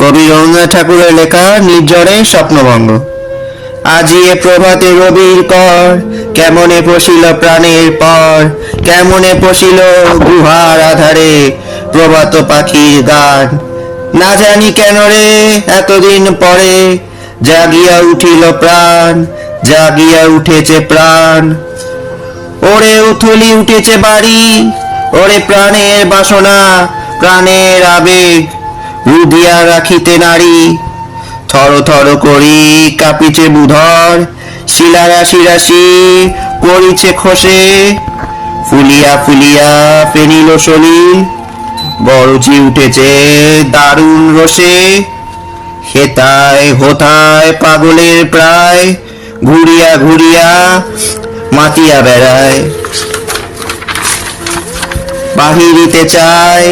কবি রবীন্দ্রনাথ ঠাকুরের লেখা নির্ঝরে স্বপ্নভঙ্গ। আজি এ প্রভাতে রবির কর, কেমনে পশিল প্রাণের পর, কেমনে পশিল গুহার আধারে প্রভাত পাখির গান। না জানি কেন রে এতদিন পরে জাগিয়া উঠিল প্রাণ, জাগিয়া উঠেছে প্রাণ। ওরে উথলি উঠেছে বাড়ি, ওরে প্রাণের বাসনা, প্রাণের আবেগ রুধিয়া রাখিতে নারী। থর থর করি কাঁপিছে বুধর, শিলা রাশি রাশি পড়িছে খসে। ফুলিয়া ফুলিয়া ফেনিল সলিল, গরজি উঠেছে দারুণ রসে। হেতায় হোথায় পাগলের প্রায়, ঘুরিয়া ঘুরিয়া মাতিয়া বেড়ায়। বাহিরিতে চায়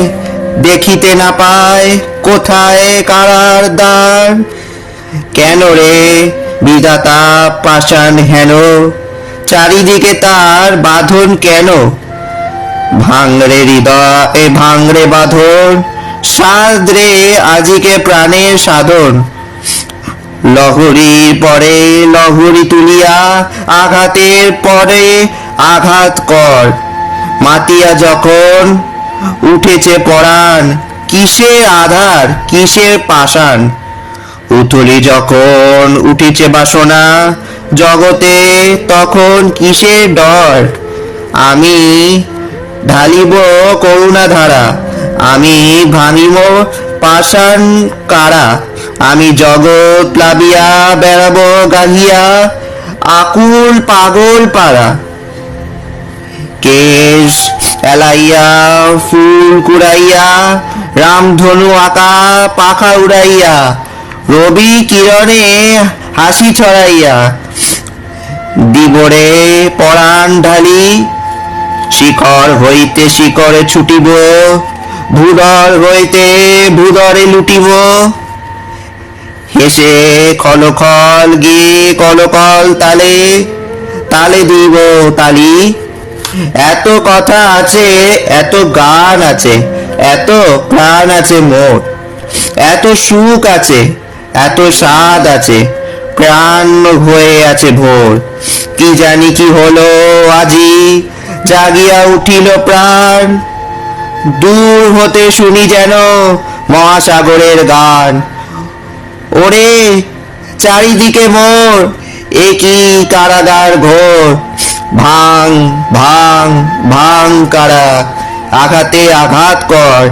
দেখিতে না পায়, কোথায় কারার দ্বার। কেন রে বিধাতা পাষাণ হেন, চারিদিকে তার বাঁধন কেন। ভাঙরে হৃদয় ভাঙরে বাঁধন, সাধরে আজিকে প্রাণের সাধন। লহরীর পরে লহরী তুলিয়া, আঘাতের পরে আঘাত কর। মাতিয়া যখন উঠেছে পরাণ, কিসের আধার কিসের পাষাণ। উথলি যখন উঠেছে বাসনা জগতে, তখন কিসের ডর। আমি ঢালিব করুণা ধারা, আমি ভাঙিব পাষাণ কারা। আমি জগৎ প্লাবিয়া বেড়াবো গাহিয়া, আকুল পাগল পাড়া। কেশ এলাইয়া ফুল কুড়াইয়া, রামধনু আঁকা পাখা উড়াইয়া, রবি কিরণে হাসি ছড়াইয়া। দিবরে পরাণ ঢালি, শিখর হইতে শিখরে ছুটিব, ভূধর হইতে ভূধরে লুটিব। হেসে খলখল গিয়ে কলকল তালে, তালে দিব তালি। এত কথা আছে, এত গান আছে, এত প্রাণ আছে মোর। এত সুখ আছে, এত স্বাদ আছে, প্রাণ হয়ে আছে ভোর। কি জানি কি হলো আজি, জাগিয়া উঠিল প্রাণ। দূর হতে শুনি যেন মহাসাগরের গান। ওরে চারিদিকে মোর, এ কি কারাগার ঘোর। ভাঙ ভাঙ ভাঙ কারা, আঘাতে আঘাত কর।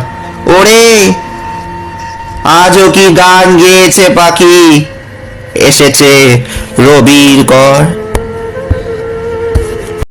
ওরে আজও কি গান গেয়েছে পাখি, এসেছে রবির কর।